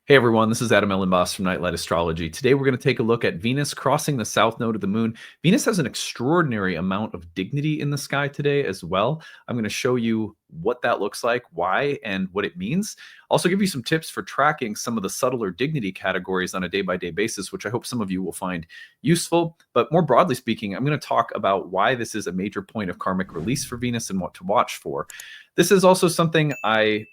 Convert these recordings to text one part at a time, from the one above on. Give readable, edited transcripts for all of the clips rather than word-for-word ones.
Hey everyone, this is Elenbaas from Nightlight Astrology. Today we're going to take a look at Venus crossing the south node of the moon. Venus has an extraordinary amount of dignity in the sky today as well. I'm going to show you what that looks like, why, and what it means. Also give you some tips for tracking some of the subtler dignity categories on a day-by-day basis, which I hope some of you will find useful. But more broadly speaking, I'm going to talk about why this is a major point of karmic release for Venus and what to watch for. This is also something I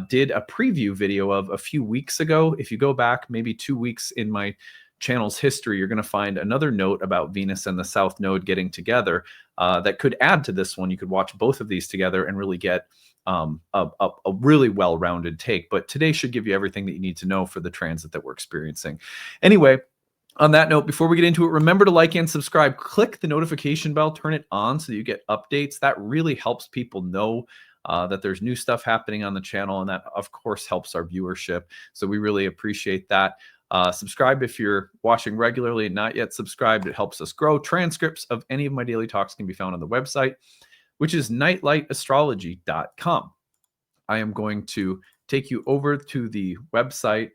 did a preview video of a few weeks ago. If you go back maybe 2 weeks in my channel's history, you're going to find another note about Venus and the South Node getting together that could add to this one. You could watch both of these together and really get a really well-rounded take. But today should give you everything that you need to know for the transit that we're experiencing. Anyway, on that note, before we get into it, remember to like and subscribe. Click the notification bell, turn it on so that you get updates. That really helps people know that there's new stuff happening on the channel, and that of course helps our viewership. So we really appreciate that. Subscribe if you're watching regularly and not yet subscribed. It helps us grow. Transcripts of any of my daily talks can be found on the website, which is nightlightastrology.com. I am going to take you over to the website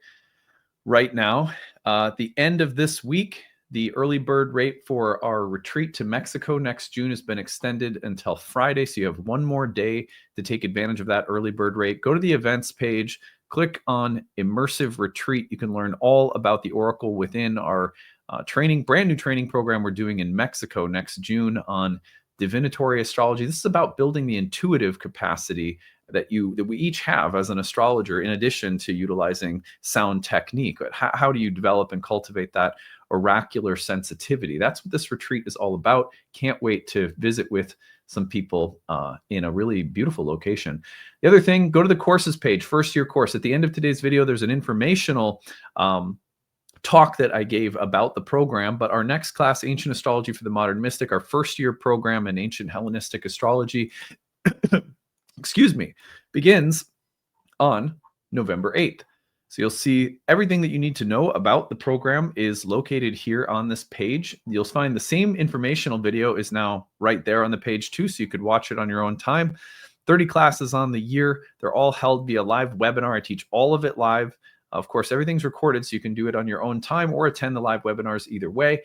right now. At the end of this week, the early bird rate for our retreat to Mexico next June has been extended until Friday. So you have one more day to take advantage of that early bird rate. Go to the events page, click on Immersive Retreat. You can learn all about the Oracle within our brand new training program we're doing in Mexico next June on divinatory astrology. This is about building the intuitive capacity that we each have as an astrologer, in addition to utilizing sound technique. But how do you develop and cultivate that oracular sensitivity? That's what this retreat is all about. Can't wait to visit with some people in a really beautiful location. The other thing, go to the courses page, first year course. At the end of today's video, there's an informational talk that I gave about the program, but our next class, Ancient Astrology for the Modern Mystic, our first year program in Ancient Hellenistic Astrology, excuse me, begins on November 8th. So you'll see everything that you need to know about the program is located here on this page. You'll find the same informational video is now right there on the page too, so you could watch it on your own time. 30 classes on the year. They're all held via live webinar. I teach all of it live. Of course, everything's recorded, so you can do it on your own time or attend the live webinars either way.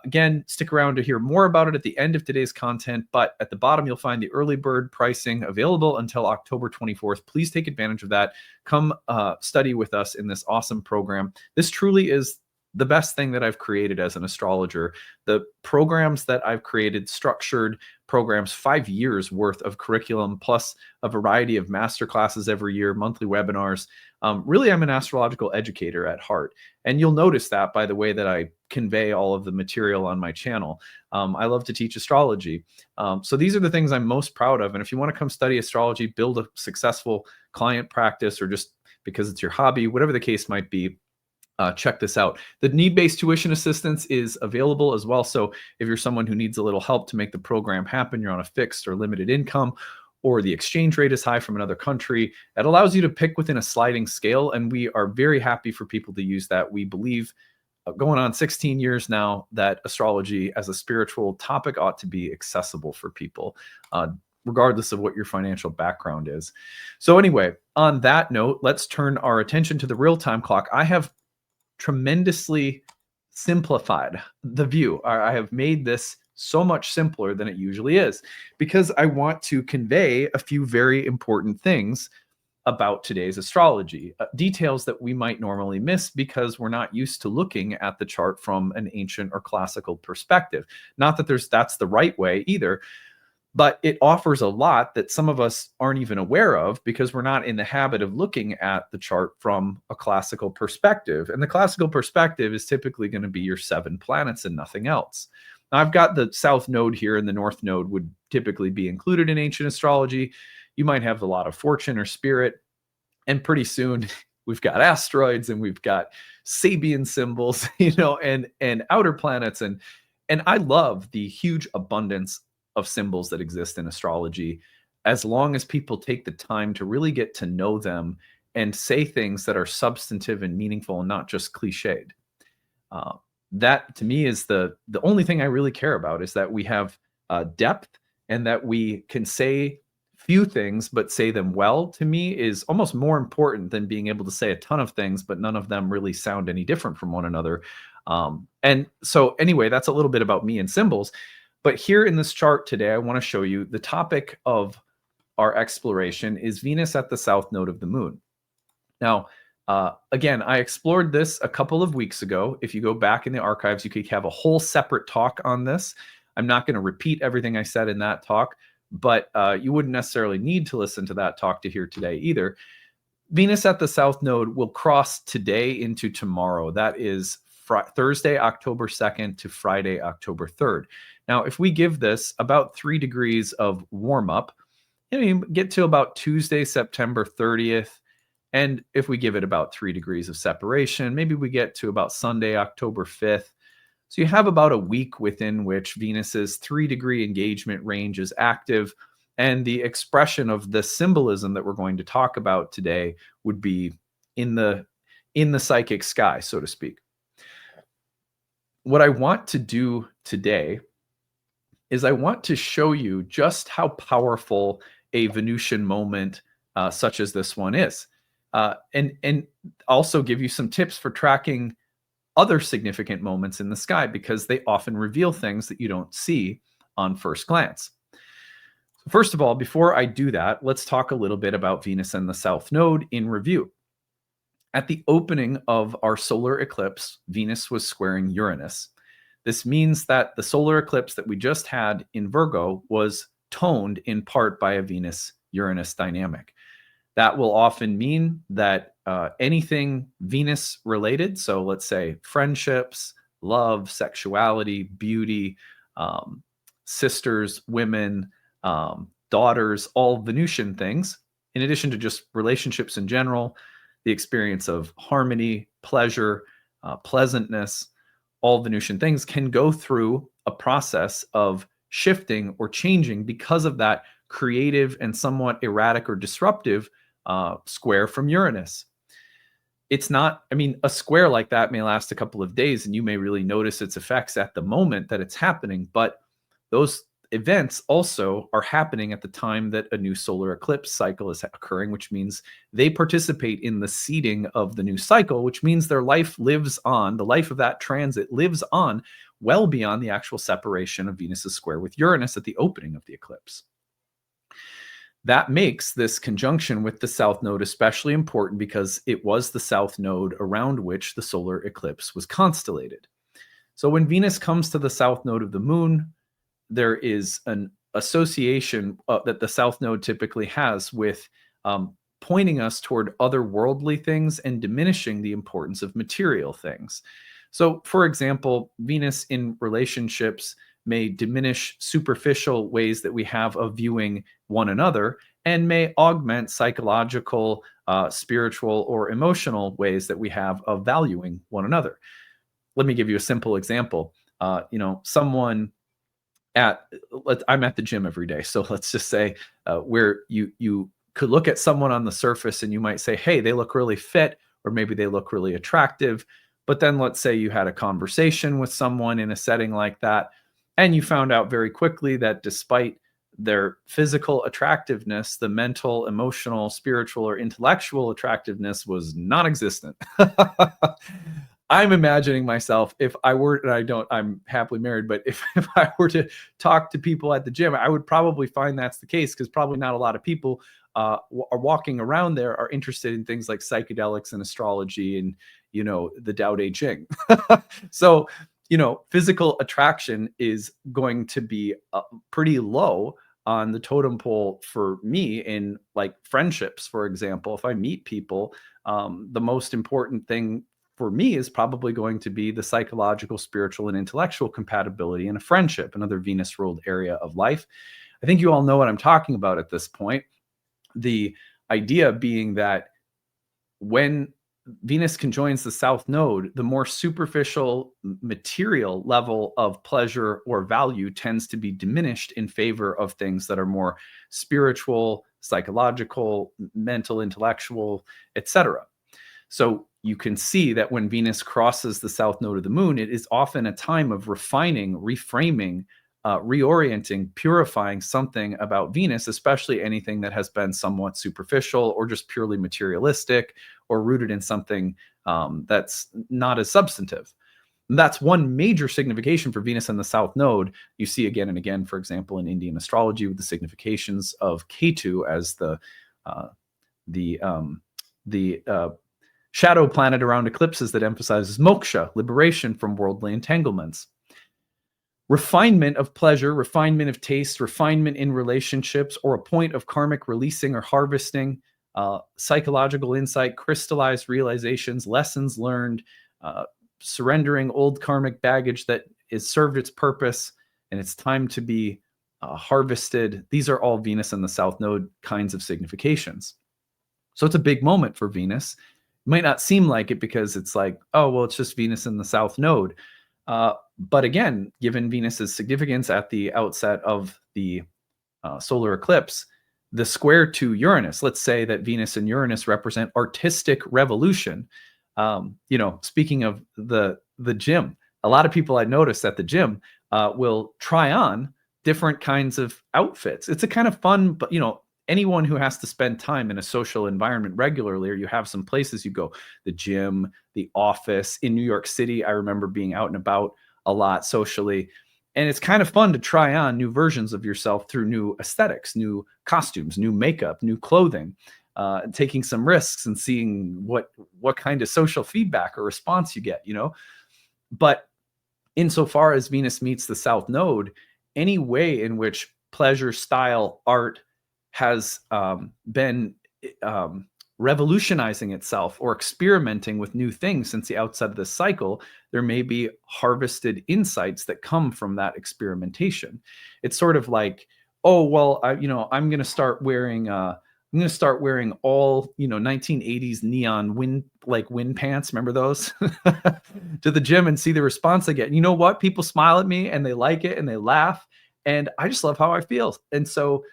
Again, stick around to hear more about it at the end of today's content, but at the bottom, you'll find the early bird pricing available until October 24th. Please take advantage of that. Come study with us in this awesome program. This truly is the best thing that I've created as an astrologer. The programs that I've created, structured programs, 5 years worth of curriculum, plus a variety of master classes every year, monthly webinars. Really, I'm an astrological educator at heart. And you'll notice that by the way that I convey all of the material on my channel. I love to teach astrology. So these are the things I'm most proud of. And if you want to come study astrology, build a successful client practice, or just because it's your hobby, whatever the case might be, check this out. The need-based tuition assistance is available as well. So if you're someone who needs a little help to make the program happen, you're on a fixed or limited income, or the exchange rate is high from another country, it allows you to pick within a sliding scale. And we are very happy for people to use that. We believe, going on 16 years now, that astrology as a spiritual topic ought to be accessible for people, regardless of what your financial background is. So anyway, on that note, let's turn our attention to the real-time clock. I have tremendously simplified the view. I have made this so much simpler than it usually is, because I want to convey a few very important things about today's astrology, details that we might normally miss because we're not used to looking at the chart from an ancient or classical perspective. Not that that's the right way either, but it offers a lot that some of us aren't even aware of because we're not in the habit of looking at the chart from a classical perspective. And the classical perspective is typically going to be your 7 planets and nothing else. Now, I've got the South Node here, and the North Node would typically be included in ancient astrology. You might have a lot of fortune or spirit, and pretty soon we've got asteroids and we've got Sabian symbols, and outer planets. And I love the huge abundance of symbols that exist in astrology, as long as people take the time to really get to know them and say things that are substantive and meaningful and not just cliched. That to me is the only thing I really care about, is that we have depth and that we can say few things but say them well, to me, is almost more important than being able to say a ton of things, but none of them really sound any different from one another. And so, anyway, that's a little bit about me and symbols. But here in this chart today, I want to show you the topic of our exploration is Venus at the south node of the moon. Now, again, I explored this a couple of weeks ago. If you go back in the archives, you could have a whole separate talk on this. I'm not going to repeat everything I said in that talk, but you wouldn't necessarily need to listen to that talk to hear today either. Venus at the south node will cross today into tomorrow. That is Thursday, October 2nd to Friday, October 3rd. Now, if we give this about 3 degrees of warm up, you get to about Tuesday, September 30th. And if we give it about 3 degrees of separation, maybe we get to about Sunday, October 5th. So you have about a week within which Venus's 3-degree engagement range is active. And the expression of the symbolism that we're going to talk about today would be in the psychic sky, so to speak. What I want to do today is I want to show you just how powerful a Venusian moment such as this one is. And also give you some tips for tracking other significant moments in the sky, because they often reveal things that you don't see on first glance. First of all, before I do that, let's talk a little bit about Venus and the South Node in review. At the opening of our solar eclipse, Venus was squaring Uranus. This means that the solar eclipse that we just had in Virgo was toned in part by a Venus-Uranus dynamic. That will often mean that anything Venus related, so let's say friendships, love, sexuality, beauty, sisters, women, daughters, all Venusian things, in addition to just relationships in general, the experience of harmony, pleasure, pleasantness, all Venusian things can go through a process of shifting or changing because of that creative and somewhat erratic or disruptive square from Uranus. It's not, I mean, a square like that may last a couple of days and you may really notice its effects at the moment that it's happening, but those events also are happening at the time that a new solar eclipse cycle is occurring, which means they participate in the seeding of the new cycle, which means their life lives on, the life of that transit lives on well beyond the actual separation of Venus's square with Uranus at the opening of the eclipse. That makes this conjunction with the South Node especially important because it was the South Node around which the solar eclipse was constellated. So when Venus comes to the South Node of the Moon, there is an association that the South Node typically has with pointing us toward otherworldly things and diminishing the importance of material things. So, for example, Venus in relationships may diminish superficial ways that we have of viewing one another and may augment psychological, spiritual, or emotional ways that we have of valuing one another. Let me give you a simple example. Someone I'm at the gym every day. So let's just say where you could look at someone on the surface and you might say, hey, they look really fit, or maybe they look really attractive. But then let's say you had a conversation with someone in a setting like that, and you found out very quickly that despite their physical attractiveness, the mental, emotional, spiritual, or intellectual attractiveness was non-existent. I'm imagining myself, if I were, and I'm happily married, but if I were to talk to people at the gym, I would probably find that's the case, because probably not a lot of people are walking around there are interested in things like psychedelics and astrology and, the Tao Te Ching. So, physical attraction is going to be pretty low on the totem pole for me in like friendships, for example. If I meet people, the most important thing for me is probably going to be the psychological, spiritual, and intellectual compatibility in a friendship, another Venus ruled area of life. I think you all know what I'm talking about at this point. The idea being that when Venus conjoins the South Node, the more superficial material level of pleasure or value tends to be diminished in favor of things that are more spiritual, psychological, mental, intellectual, etc. So you can see that when Venus crosses the South Node of the Moon, it is often a time of refining, reframing reorienting, purifying something about Venus, especially anything that has been somewhat superficial or just purely materialistic or rooted in something that's not as substantive. And that's one major signification for Venus in the South Node. You see again and again, for example, in Indian astrology with the significations of Ketu as the shadow planet around eclipses that emphasizes moksha, liberation from worldly entanglements. Refinement of pleasure, refinement of taste, refinement in relationships, or a point of karmic releasing or harvesting, psychological insight, crystallized realizations, lessons learned, surrendering old karmic baggage that has served its purpose and it's time to be harvested. These are all Venus in the South Node kinds of significations. So it's a big moment for Venus. It might not seem like it because it's like, oh, well, it's just Venus in the South Node. But again, given Venus's significance at the outset of the solar eclipse, the square to Uranus, let's say that Venus and Uranus represent artistic revolution. Speaking of the gym, a lot of people I noticed at the gym will try on different kinds of outfits. It's a kind of fun, but anyone who has to spend time in a social environment regularly, or you have some places you go, the gym, the office. In New York City, I remember being out and about a lot socially. And it's kind of fun to try on new versions of yourself through new aesthetics, new costumes, new makeup, new clothing, taking some risks and seeing what kind of social feedback or response you get, But insofar as Venus meets the South Node, any way in which pleasure, style, art has been revolutionizing itself or experimenting with new things since the outset of this cycle, there may be harvested insights that come from that experimentation. It's sort of like, oh, well, I'm going to start wearing all 1980s neon wind pants. Remember those? To the gym and see the response I get. You know what? People smile at me and they like it and they laugh, and I just love how I feel. And so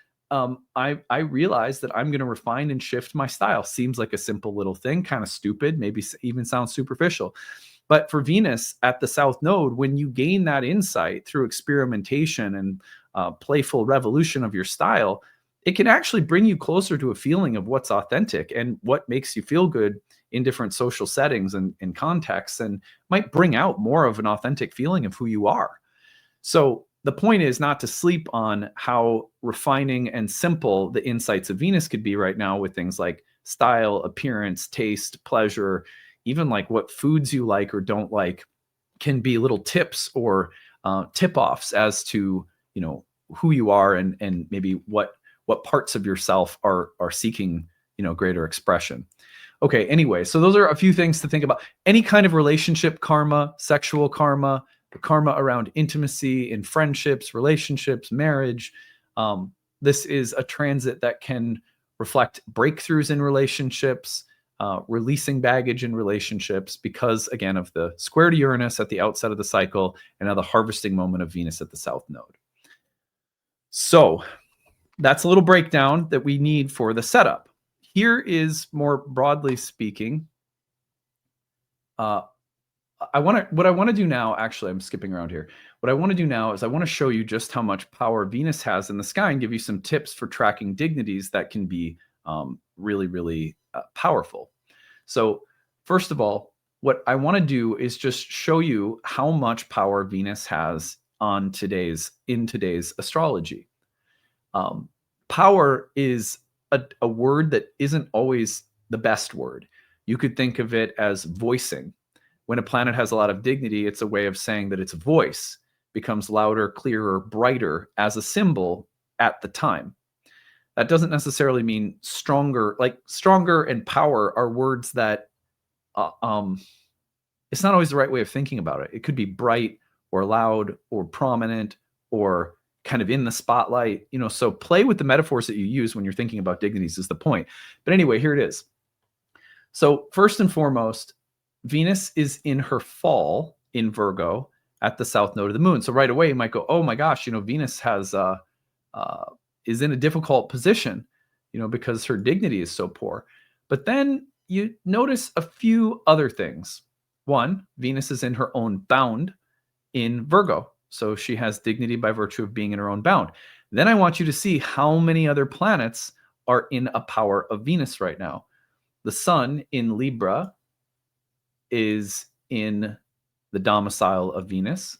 I realized that I'm going to refine and shift my style. Seems like a simple little thing, kind of stupid, maybe even sounds superficial. But for Venus at the South Node, when you gain that insight through experimentation and playful revolution of your style, it can actually bring you closer to a feeling of what's authentic and what makes you feel good in different social settings and contexts, and might bring out more of an authentic feeling of who you are. So the point is not to sleep on how refining and simple the insights of Venus could be right now with things like style, appearance, taste, pleasure, even like what foods you like or don't like can be little tips or tip-offs as to, who you are and maybe what parts of yourself are seeking, greater expression. Okay, anyway, so those are a few things to think about. Any kind of relationship karma, sexual karma, the karma around intimacy in friendships, relationships, marriage. This is a transit that can reflect breakthroughs in relationships, releasing baggage in relationships because, again, of the square to Uranus at the outset of the cycle and now the harvesting moment of Venus at the South Node. So that's a little breakdown that we need for the setup. Here is, more broadly speaking, what I want to do now, actually, I'm skipping around here. What I want to do now is I want to show you just how much power Venus has in the sky and give you some tips for tracking dignities that can be really, really powerful. So first of all, what I want to do is just show you how much power Venus has in today's astrology. Power is a word that isn't always the best word. You could think of it as voicing. When a planet has a lot of dignity, it's a way of saying that its voice becomes louder, clearer, brighter as a symbol at the time. That doesn't necessarily mean stronger. Like stronger and power are words that it's not always the right way of thinking about it. It could be bright or loud or prominent or kind of in the spotlight, so play with the metaphors that you use when you're thinking about dignities is the point. But anyway, here it is. So first and foremost, Venus is in her fall in Virgo at the South Node of the Moon. So right away you might go, oh my gosh, Venus has is in a difficult position, because her dignity is so poor. But then you notice a few other things. One, Venus is in her own bound in Virgo. So she has dignity by virtue of being in her own bound. Then I want you to see how many other planets are in a power of Venus right now. The sun in Libra is in the domicile of Venus.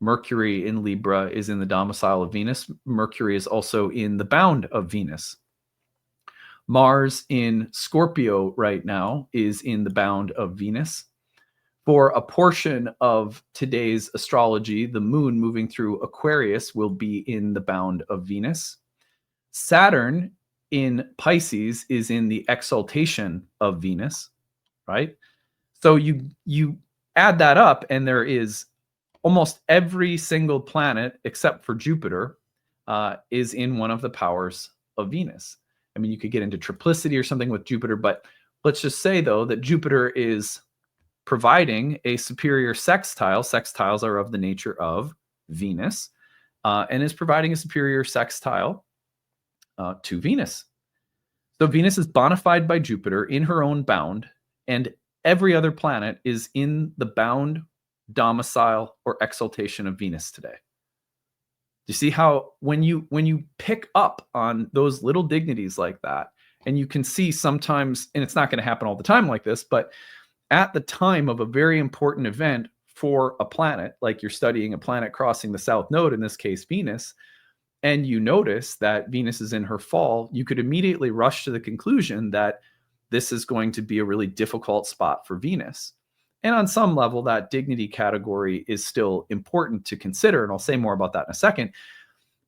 Mercury in Libra is in the domicile of Venus. Mercury is also in the bound of Venus. Mars in Scorpio right now is in the bound of Venus. For a portion of today's astrology, the moon moving through Aquarius will be in the bound of Venus. Saturn in Pisces is in the exaltation of Venus, right? So you add that up, and there is almost every single planet except for Jupiter is in one of the powers of Venus. I mean, you could get into triplicity or something with Jupiter, but let's just say, though, that Jupiter is providing a superior sextile. Sextiles are of the nature of Venus, and is providing a superior sextile to Venus. So Venus is bona fide by Jupiter in her own bound, and every other planet is in the bound, domicile, or exaltation of Venus today. You see how when you pick up on those little dignities like that, and you can see sometimes, and it's not going to happen all the time like this, but at the time of a very important event for a planet, like you're studying a planet crossing the south node, in this case Venus, and you notice that Venus is in her fall, you could immediately rush to the conclusion that this is going to be a really difficult spot for Venus. And on some level, that dignity category is still important to consider, and I'll say more about that in a second.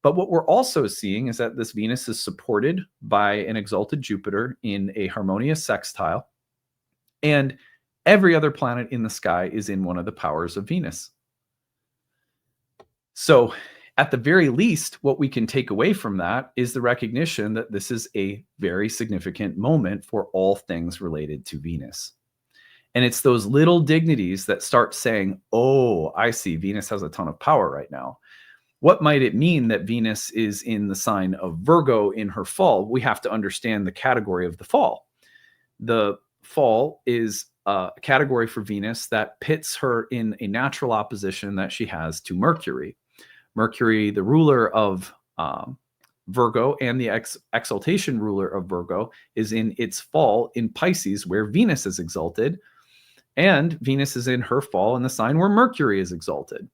But what we're also seeing is that this Venus is supported by an exalted Jupiter in a harmonious sextile, and every other planet in the sky is in one of the powers of Venus. So at the very least, what we can take away from that is the recognition that this is a very significant moment for all things related to Venus. And it's those little dignities that start saying, oh, I see, Venus has a ton of power right now. What might it mean that Venus is in the sign of Virgo in her fall? We have to understand the category of the fall. The fall is a category for Venus that pits her in a natural opposition that she has to Mercury. Mercury, the ruler of Virgo and the exaltation ruler of Virgo, is in its fall in Pisces, where Venus is exalted. And Venus is in her fall in the sign where Mercury is exalted.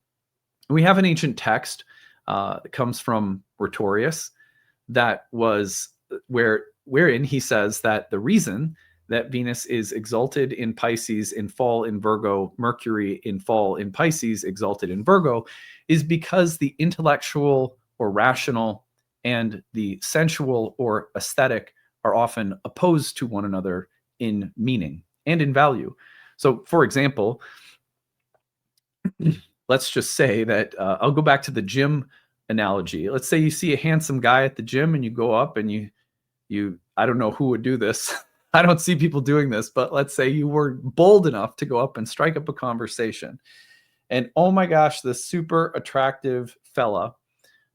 We have an ancient text that comes from Rhetorius that was wherein he says that the reason that Venus is exalted in Pisces, in fall in Virgo, Mercury in fall in Pisces, exalted in Virgo, is because the intellectual or rational and the sensual or aesthetic are often opposed to one another in meaning and in value. So, for example, let's just say that I'll go back to the gym analogy. Let's say you see a handsome guy at the gym and you go up and you I don't know who would do this. I don't see people doing this, but let's say you were bold enough to go up and strike up a conversation. And oh my gosh, this super attractive fella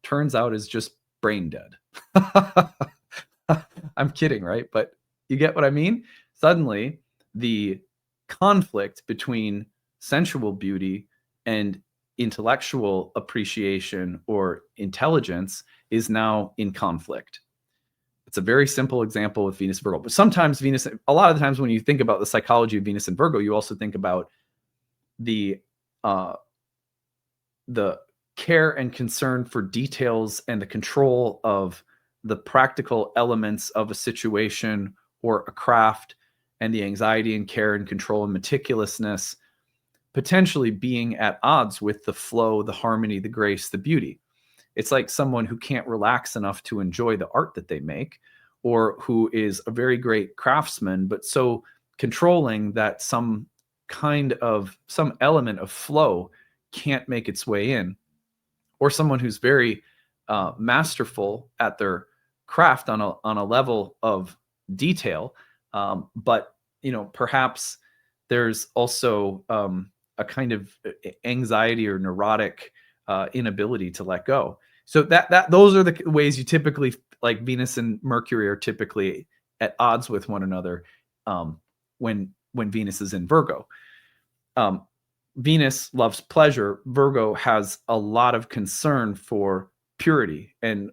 turns out is just brain dead. I'm kidding, right? But you get what I mean? Suddenly, the conflict between sensual beauty and intellectual appreciation or intelligence is now in conflict. It's a very simple example with Venus Virgo. But sometimes Venus, a lot of the times when you think about the psychology of Venus and Virgo, you also think about the care and concern for details and the control of the practical elements of a situation or a craft, and the anxiety and care and control and meticulousness potentially being at odds with the flow, the harmony, the grace, the beauty. It's like someone who can't relax enough to enjoy the art that they make, or who is a very great craftsman, but so controlling that some element of flow can't make its way in, or someone who's very masterful at their craft on a level of detail, but perhaps there's also a kind of anxiety or neurotic inability to let go. So those are the ways you typically, like Venus and Mercury are typically at odds with one another when Venus is in Virgo. Venus loves pleasure. Virgo has a lot of concern for purity and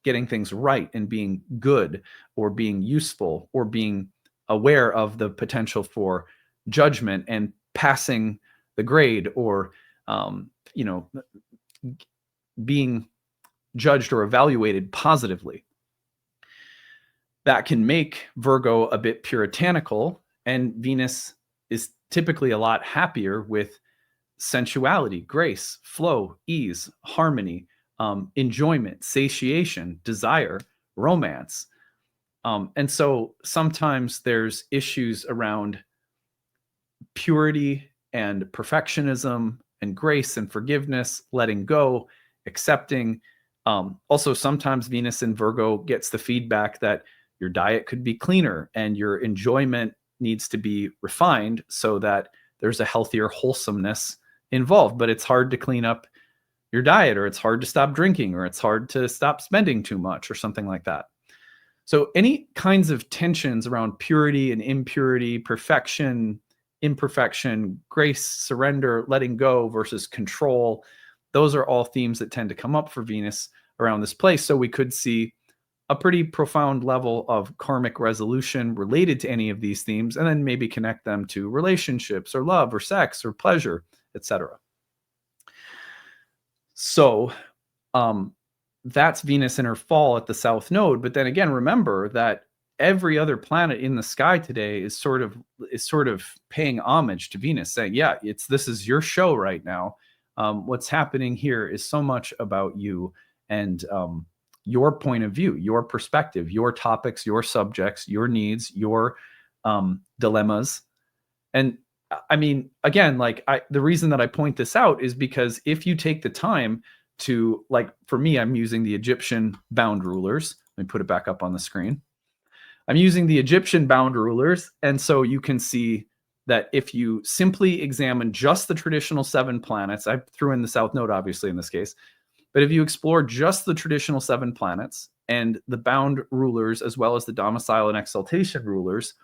getting things right and being good or being useful or being aware of the potential for judgment and passing the grade or you know, being judged or evaluated positively. That can make Virgo a bit puritanical, and Venus is typically a lot happier with sensuality, grace, flow, ease, harmony, enjoyment, satiation, desire, romance. And so sometimes there's issues around purity and perfectionism and grace and forgiveness, letting go, accepting. Also, sometimes Venus in Virgo gets the feedback that your diet could be cleaner and your enjoyment needs to be refined so that there's a healthier wholesomeness involved. But it's hard to clean up your diet, or it's hard to stop drinking, or it's hard to stop spending too much, or something like that. So any kinds of tensions around purity and impurity, perfection, imperfection, grace, surrender, letting go versus control, those are all themes that tend to come up for Venus around this place. So we could see a pretty profound level of karmic resolution related to any of these themes, and then maybe connect them to relationships or love or sex or pleasure, etc. So that's Venus in her fall at the south node. But then again, remember that every other planet in the sky today is sort of paying homage to Venus, saying, yeah, this is your show right now. What's happening here is so much about you and your point of view, your perspective, your topics, your subjects, your needs, your dilemmas. And I mean, again, like the reason that I point this out is because if you take the time to, like, for me, I'm using the Egyptian bound rulers. Let me put it back up on the screen. I'm using the Egyptian bound rulers. And so you can see that if you simply examine just the traditional 7 planets, I threw in the south node, obviously, in this case, but if you explore just the traditional 7 planets and the bound rulers, as well as the domicile and exaltation rulers,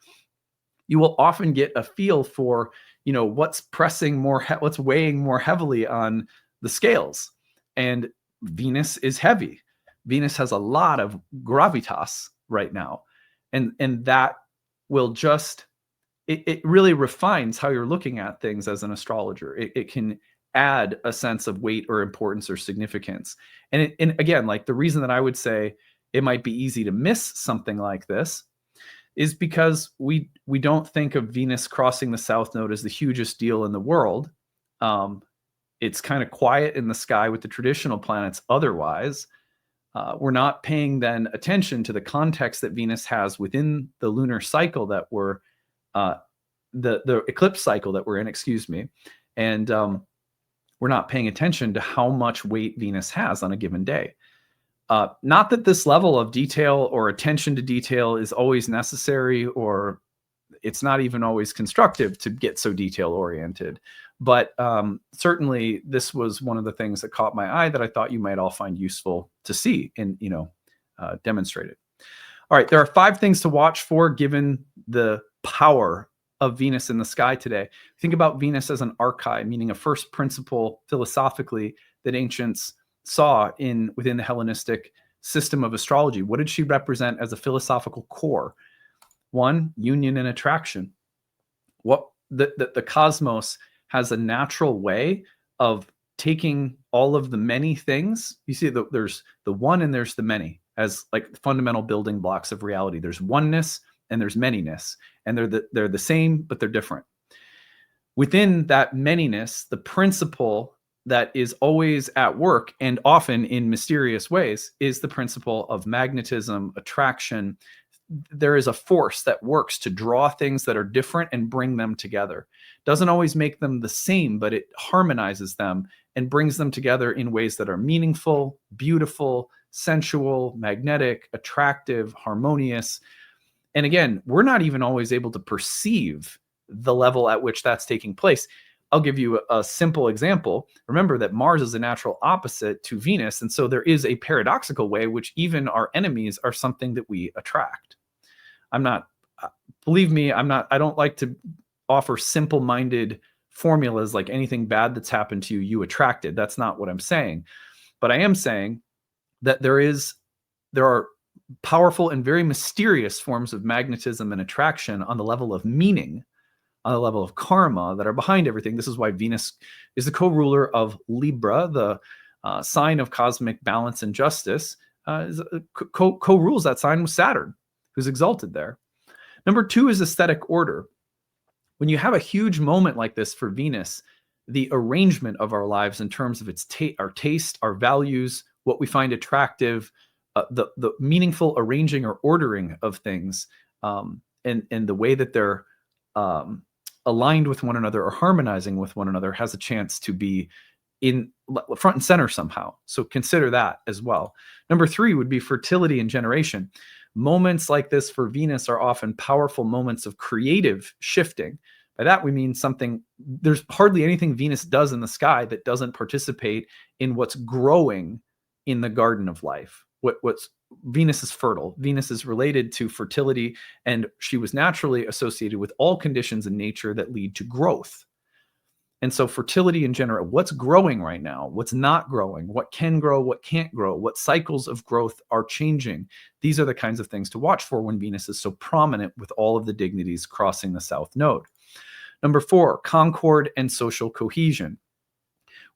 you will often get a feel for, what's pressing more, what's weighing more heavily on the scales. And Venus is heavy. Venus has a lot of gravitas right now. And that will just, it really refines how you're looking at things as an astrologer. It can add a sense of weight or importance or significance. And again, like the reason that I would say it might be easy to miss something like this is because we don't think of Venus crossing the south node as the hugest deal in the world. It's kind of quiet in the sky with the traditional planets otherwise. We're not paying then attention to the context that Venus has within the lunar cycle that we're, the eclipse cycle that we're in, excuse me. And we're not paying attention to how much weight Venus has on a given day. Not that this level of detail or attention to detail is always necessary, or it's not even always constructive to get so detail oriented. But certainly this was one of the things that caught my eye that I thought you might all find useful to see and, demonstrated. All right, there are 5 things to watch for given the power of Venus in the sky today. Think about Venus as an archai, meaning a first principle philosophically that ancients saw within the Hellenistic system of astrology. What did she represent as a philosophical core? 1, union and attraction. What the cosmos has a natural way of taking all of the many things. You see, there's the one and there's the many as like fundamental building blocks of reality. There's oneness and there's manyness, and they're the same, but they're different. Within that manyness, the principle that is always at work and often in mysterious ways is the principle of magnetism, attraction. There is a force that works to draw things that are different and bring them together. Doesn't always make them the same, but it harmonizes them and brings them together in ways that are meaningful, beautiful, sensual, magnetic, attractive, harmonious. And again, we're not even always able to perceive the level at which that's taking place. I'll give you a simple example. Remember that Mars is a natural opposite to Venus. And so there is a paradoxical way which even our enemies are something that we attract. Believe me, I don't like to offer simple-minded formulas like anything bad that's happened to you, you attracted. That's not what I'm saying. But I am saying that there are powerful and very mysterious forms of magnetism and attraction on the level of meaning, on the level of karma, that are behind everything. This is why Venus is the co-ruler of Libra, the sign of cosmic balance and justice. Co-rules that sign with Saturn, who's exalted there. Number 2 is aesthetic order. When you have a huge moment like this for Venus, the arrangement of our lives in terms of our taste, our values, what we find attractive, the meaningful arranging or ordering of things, and the way that they're aligned with one another or harmonizing with one another has a chance to be in front and center somehow. So consider that as well. Number 3 would be fertility and generation. Moments like this for Venus are often powerful moments of creative shifting. By that, we mean there's hardly anything Venus does in the sky that doesn't participate in what's growing in the garden of life. Venus is fertile. Venus is related to fertility, and she was naturally associated with all conditions in nature that lead to growth. And so fertility in general, what's growing right now, what's not growing, what can grow, what can't grow, what cycles of growth are changing. These are the kinds of things to watch for when Venus is so prominent with all of the dignities crossing the South Node. Number 4, concord and social cohesion.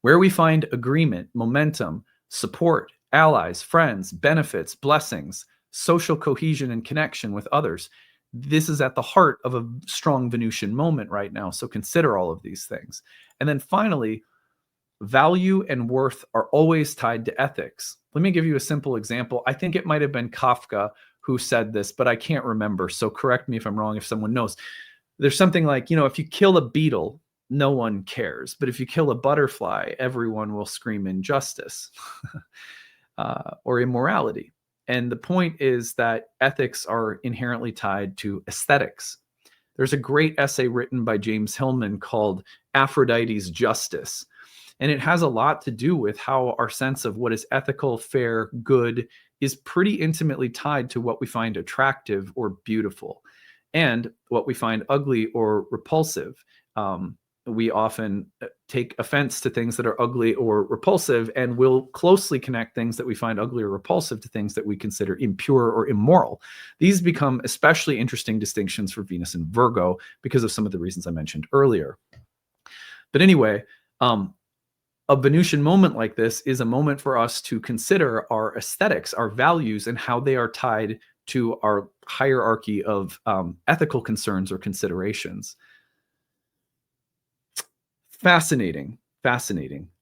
Where we find agreement, momentum, support, allies, friends, benefits, blessings, social cohesion and connection with others. This is at the heart of a strong Venusian moment right now. So consider all of these things. And then finally, value and worth are always tied to ethics. Let me give you a simple example. I think it might have been Kafka who said this, but I can't remember. So correct me if I'm wrong if someone knows. There's something like, if you kill a beetle, no one cares. But if you kill a butterfly, everyone will scream injustice or immorality. And the point is that ethics are inherently tied to aesthetics. There's a great essay written by James Hillman called Aphrodite's Justice. And it has a lot to do with how our sense of what is ethical, fair, good is pretty intimately tied to what we find attractive or beautiful and what we find ugly or repulsive. We often take offense to things that are ugly or repulsive, and will closely connect things that we find ugly or repulsive to things that we consider impure or immoral. These become especially interesting distinctions for Venus and Virgo because of some of the reasons I mentioned earlier. But anyway, a Venusian moment like this is a moment for us to consider our aesthetics, our values, and how they are tied to our hierarchy of ethical concerns or considerations. Fascinating. I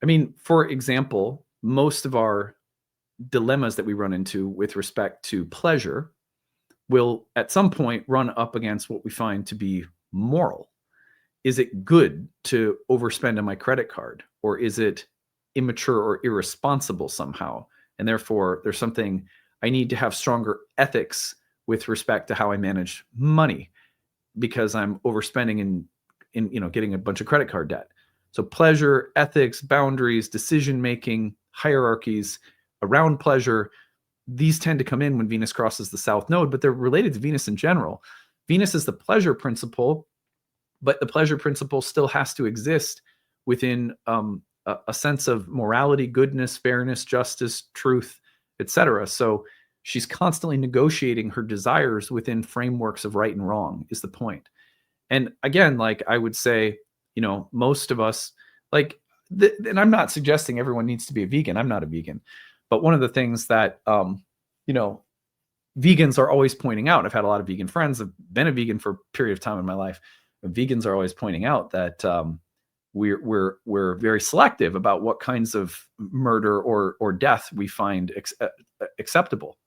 mean, for example, most of our dilemmas that we run into with respect to pleasure will at some point run up against what we find to be moral. Is it good to overspend on my credit card, or is it immature or irresponsible somehow? And therefore, there's something I need to have stronger ethics with respect to how I manage money because I'm overspending in getting a bunch of credit card debt. So pleasure, ethics, boundaries, decision-making, hierarchies around pleasure, these tend to come in when Venus crosses the South Node, but they're related to Venus in general. Venus is the pleasure principle, but the pleasure principle still has to exist within a sense of morality, goodness, fairness, justice, truth, etc. So she's constantly negotiating her desires within frameworks of right and wrong is the point. And again, like I would say, most of us, and I'm not suggesting everyone needs to be a vegan. I'm not a vegan. But one of the things that, vegans are always pointing out, I've had a lot of vegan friends, I've been a vegan for a period of time in my life. Vegans are always pointing out that we're very selective about what kinds of murder or death we find acceptable.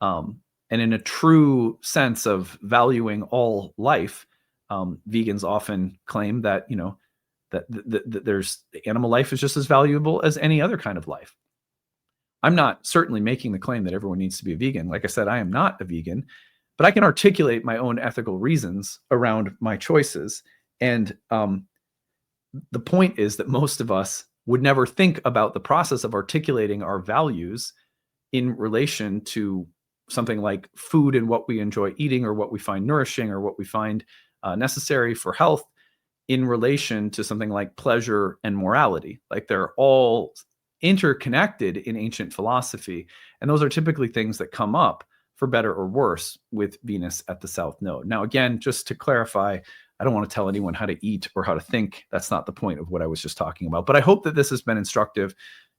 And in a true sense of valuing all life, vegans often claim that that there's animal life is just as valuable as any other kind of life. I'm not certainly making the claim that everyone needs to be a vegan. Like I said, I am not a vegan, but I can articulate my own ethical reasons around my choices. And the point is that most of us would never think about the process of articulating our values in relation to something like food and what we enjoy eating or what we find nourishing or what we find necessary for health in relation to something like pleasure and morality. Like they're all interconnected in ancient philosophy. And those are typically things that come up for better or worse with Venus at the South Node. Now, again, just to clarify, I don't want to tell anyone how to eat or how to think. That's not the point of what I was just talking about. But I hope that this has been instructive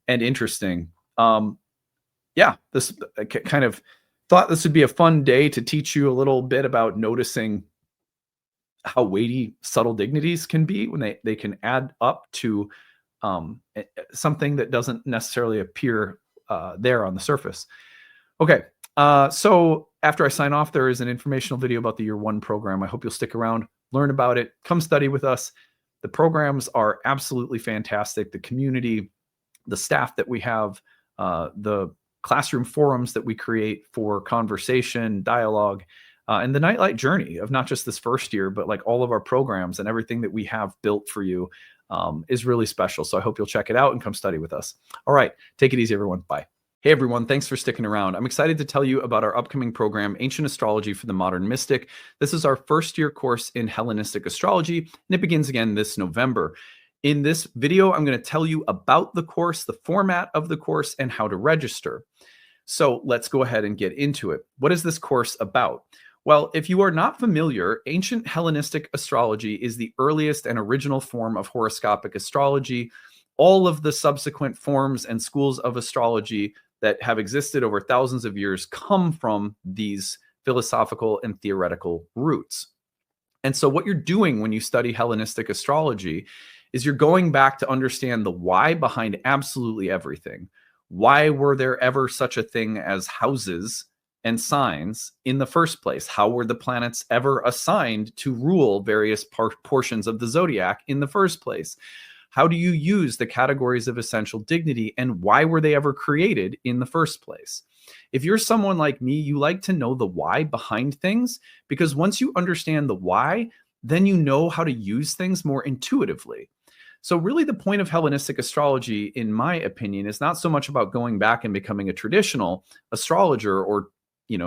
and interesting. Yeah, this I kind of thought this would be a fun day to teach you a little bit about noticing how weighty subtle dignities can be when they can add up to something that doesn't necessarily appear there on the surface. Okay, so after I sign off, there is an informational video about the Year 1 program. I hope you'll stick around, learn about it, come study with us. The programs are absolutely fantastic. The community, the staff that we have, the classroom forums that we create for conversation, dialogue, and the Nightlight journey of not just this first year, but like all of our programs and everything that we have built for you is really special. So I hope you'll check it out and come study with us. All right, take it easy, everyone. Bye. Hey, everyone. Thanks for sticking around. I'm excited to tell you about our upcoming program, Ancient Astrology for the Modern Mystic. This is our first year course in Hellenistic astrology, and it begins again this November. In this video, I'm going to tell you about the course, the format of the course, and how to register. So let's go ahead and get into it. What is this course about? Well, if you are not familiar, ancient Hellenistic astrology is the earliest and original form of horoscopic astrology. All of the subsequent forms and schools of astrology that have existed over thousands of years come from these philosophical and theoretical roots. And so what you're doing when you study Hellenistic astrology is you're going back to understand the why behind absolutely everything. Why were there ever such a thing as houses and signs in the first place? How were the planets ever assigned to rule various portions of the zodiac in the first place? How do you use the categories of essential dignity, and why were they ever created in the first place? If you're someone like me, you like to know the why behind things, because once you understand the why, then you know how to use things more intuitively. So really the point of Hellenistic astrology, in my opinion, is not so much about going back and becoming a traditional astrologer or,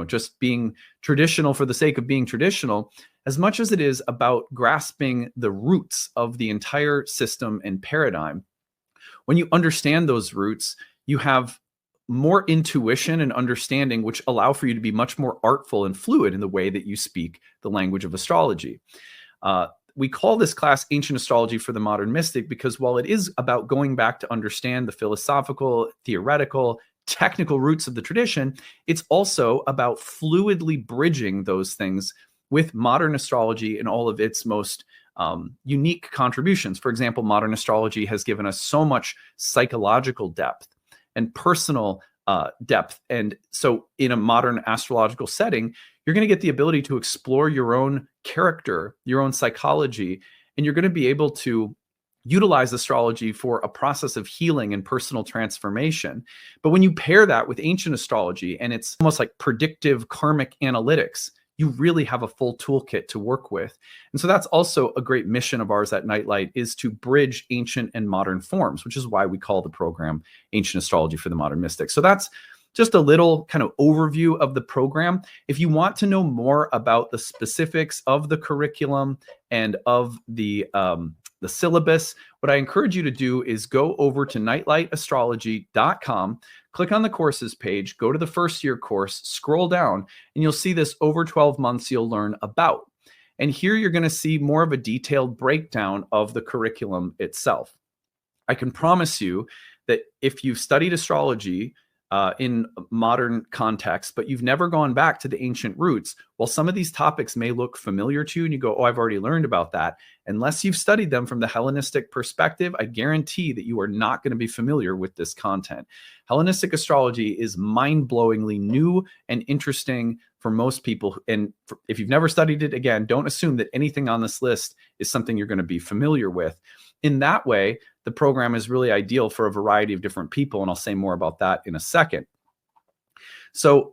just being traditional for the sake of being traditional, as much as it is about grasping the roots of the entire system and paradigm. When you understand those roots, you have more intuition and understanding, which allow for you to be much more artful and fluid in the way that you speak the language of astrology. We call this class Ancient Astrology for the Modern Mystic because while it is about going back to understand the philosophical, theoretical, technical roots of the tradition, it's also about fluidly bridging those things with modern astrology and all of its most unique contributions. For example, modern astrology has given us so much psychological depth and personal depth. And so in a modern astrological setting, you're going to get the ability to explore your own character, your own psychology, and you're going to be able to utilize astrology for a process of healing and personal transformation. But when you pair that with ancient astrology, and it's almost like predictive karmic analytics, you really have a full toolkit to work with. And so that's also a great mission of ours at Nightlight, is to bridge ancient and modern forms, which is why we call the program Ancient Astrology for the Modern Mystic. So that's just a little kind of overview of the program. If you want to know more about the specifics of the curriculum and of the syllabus, what I encourage you to do is go over to nightlightastrology.com, click on the courses page, go to the first year course, scroll down, and you'll see this over 12 months you'll learn about. And here you're going to see more of a detailed breakdown of the curriculum itself. I can promise you that if you've studied astrology in modern context, but you've never gone back to the ancient roots, while some of these topics may look familiar to you and you go, oh, I've already learned about that. Unless you've studied them from the Hellenistic perspective, I guarantee that you are not going to be familiar with this content. Hellenistic astrology is mind-blowingly new and interesting for most people. And if you've never studied it, again, don't assume that anything on this list is something you're going to be familiar with. In that way, the program is really ideal for a variety of different people, and I'll say more about that in a second. So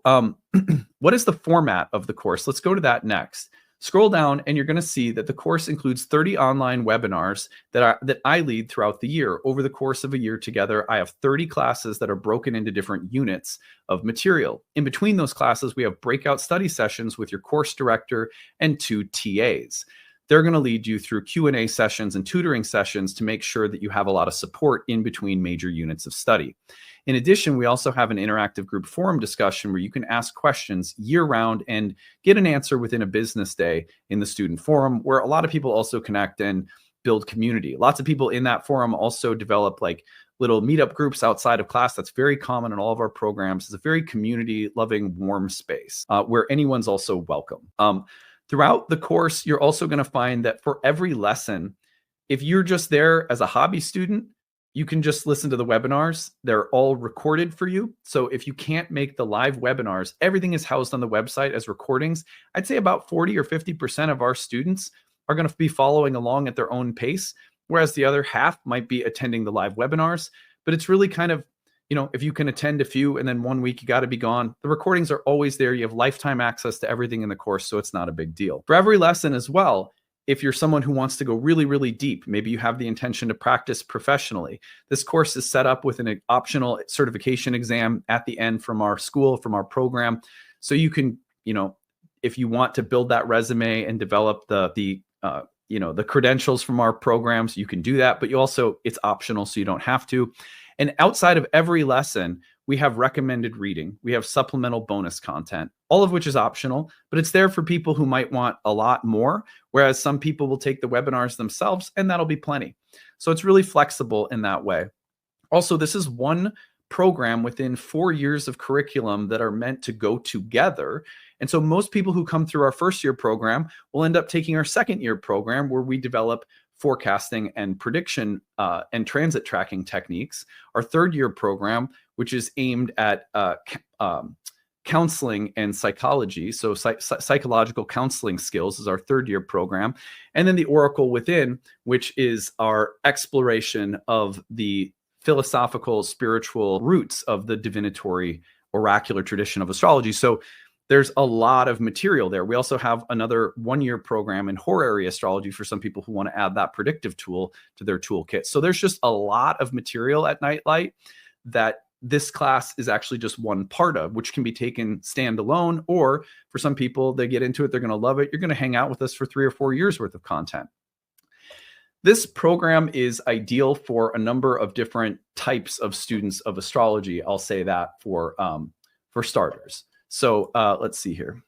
what is the format of the course? Let's go to that next. Scroll down and you're going to see that the course includes 30 online webinars that I lead throughout the year. Over the course of a year together, I have 30 classes that are broken into different units of material. In between those classes, we have breakout study sessions with your course director and 2 TAs. they're going to lead you through Q&A sessions and tutoring sessions to make sure that you have a lot of support in between major units of study. In addition, we also have an interactive group forum discussion where you can ask questions year round and get an answer within a business day in the student forum, where a lot of people also connect and build community. Lots of people in that forum also develop like little meetup groups outside of class. That's very common in all of our programs. It's a very community loving, warm space where anyone's also welcome. Throughout the course, you're also going to find that for every lesson, if you're just there as a hobby student, you can just listen to the webinars. They're all recorded for you. So if you can't make the live webinars, everything is housed on the website as recordings. I'd say about 40 or 50% of our students are going to be following along at their own pace, whereas the other half might be attending the live webinars. But it's really kind of, you know, if you can attend a few and then 1 week you got to be gone, the recordings are always there. You have lifetime access to everything in the course, so it's not a big deal. For every lesson as well, if you're someone who wants to go really, really deep, maybe you have the intention to practice professionally, this course is set up with an optional certification exam at the end from our school, from our program. So you can, you know, if you want to build that resume and develop the credentials from our programs, you can do that, but you also, it's optional, so you don't have to. And outside of every lesson, we have recommended reading. We have supplemental bonus content, all of which is optional, but it's there for people who might want a lot more, whereas some people will take the webinars themselves, and that'll be plenty. So it's really flexible in that way. Also, this is one program within 4 years of curriculum that are meant to go together. And so most people who come through our first year program will end up taking our second year program, where we develop forecasting and prediction and transit tracking techniques. Our third year program, which is aimed at counseling and psychology. So psychological counseling skills is our third year program. And then the Oracle Within, which is our exploration of the philosophical, spiritual roots of the divinatory oracular tradition of astrology. So there's a lot of material there. We also have another 1 year program in horary astrology for some people who want to add that predictive tool to their toolkit. So there's just a lot of material at Nightlight that this class is actually just one part of, which can be taken standalone, or for some people, they get into it, they're going to love it. You're going to hang out with us for 3 or 4 years worth of content. This program is ideal for a number of different types of students of astrology. I'll say that for starters. So let's see here.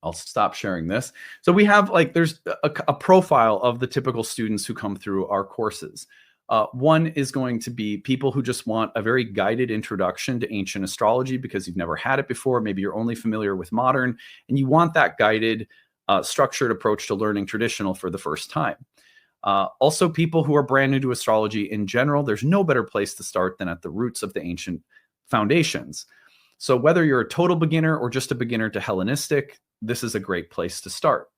I'll stop sharing this. So we have there's a profile of the typical students who come through our courses. One is going to be people who just want a very guided introduction to ancient astrology because you've never had it before. Maybe you're only familiar with modern, and you want that guided, structured approach to learning traditional for the first time. Also, people who are brand new to astrology in general, there's no better place to start than at the roots of the ancient foundations. So whether you're a total beginner or just a beginner to Hellenistic, this is a great place to start.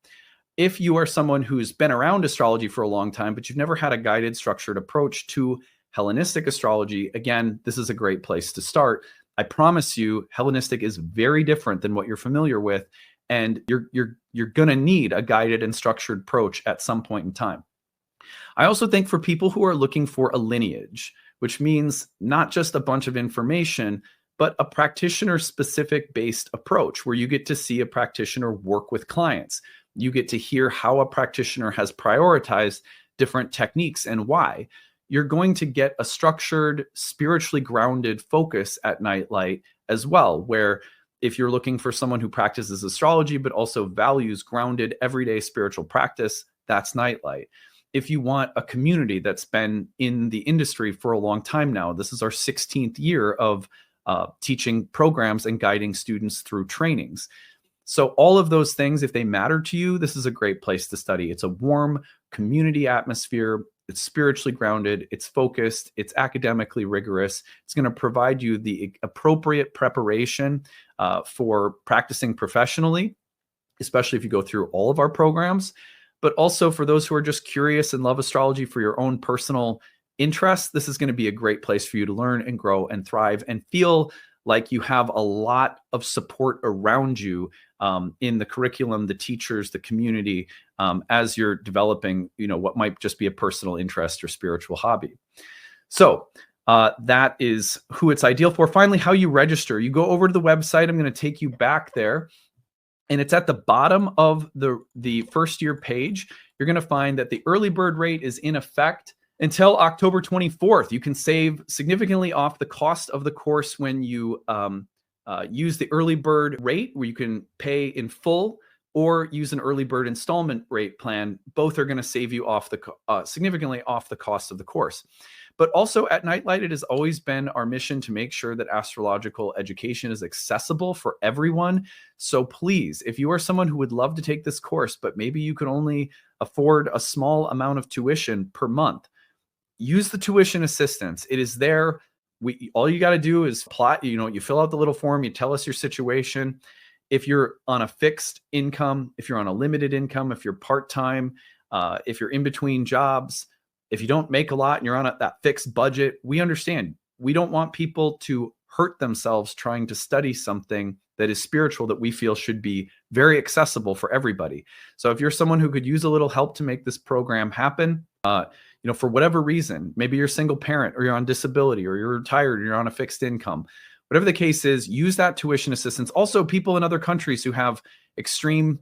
If you are someone who's been around astrology for a long time, but you've never had a guided, structured approach to Hellenistic astrology, again, this is a great place to start. I promise you, Hellenistic is very different than what you're familiar with, and you're going to need a guided and structured approach at some point in time. I also think for people who are looking for a lineage, which means not just a bunch of information, but a practitioner-specific based approach where you get to see a practitioner work with clients. You get to hear how a practitioner has prioritized different techniques and why. You're going to get a structured, spiritually grounded focus at Nightlight as well, where if you're looking for someone who practices astrology but also values grounded everyday spiritual practice, that's Nightlight. If you want a community that's been in the industry for a long time now, this is our 16th year of teaching programs and guiding students through trainings. So all of those things, if they matter to you, this is a great place to study. It's a warm community atmosphere. It's spiritually grounded. It's focused. It's academically rigorous. It's going to provide you the appropriate preparation for practicing professionally, especially if you go through all of our programs. But also for those who are just curious and love astrology for your own personal interests, this is going to be a great place for you to learn and grow and thrive and feel like you have a lot of support around you in the curriculum, the teachers, the community, as you're developing, what might just be a personal interest or spiritual hobby. So that is who it's ideal for. Finally, how you register. You go over to the website. I'm going to take you back there. And it's at the bottom of the first year page. You're going to find that the early bird rate is in effect until October 24th. You can save significantly off the cost of the course when you use the early bird rate, where you can pay in full, or use an early bird installment rate plan. Both are going to save you off significantly off the cost of the course. But also at Nightlight, it has always been our mission to make sure that astrological education is accessible for everyone. So please, if you are someone who would love to take this course, but maybe you can only afford a small amount of tuition per month, use the tuition assistance. It is there. All you got to do is plot, you fill out the little form, you tell us your situation. If you're on a fixed income, if you're on a limited income, if you're part-time, if you're in between jobs, if you don't make a lot and you're on that fixed budget, we understand. We don't want people to hurt themselves trying to study something that is spiritual that we feel should be very accessible for everybody. So if you're someone who could use a little help to make this program happen, for whatever reason, maybe you're a single parent, or you're on disability, or you're retired, or you're on a fixed income, whatever the case is, use that tuition assistance. Also, people in other countries who have extreme,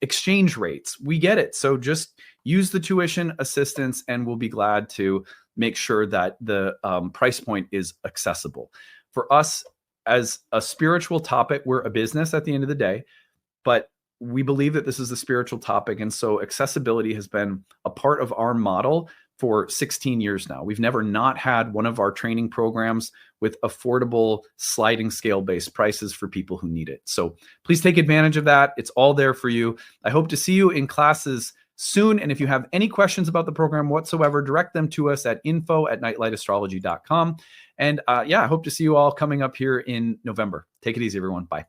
exchange rates. We get it. So just use the tuition assistance, and we'll be glad to make sure that the price point is accessible. For us, as a spiritual topic, we're a business at the end of the day, but we believe that this is a spiritual topic. And so accessibility has been a part of our model for 16 years now. We've never not had one of our training programs with affordable sliding scale-based prices for people who need it. So please take advantage of that. It's all there for you. I hope to see you in classes soon. And if you have any questions about the program whatsoever, direct them to us at info@nightlightastrology.com. And I hope to see you all coming up here in November. Take it easy, everyone. Bye.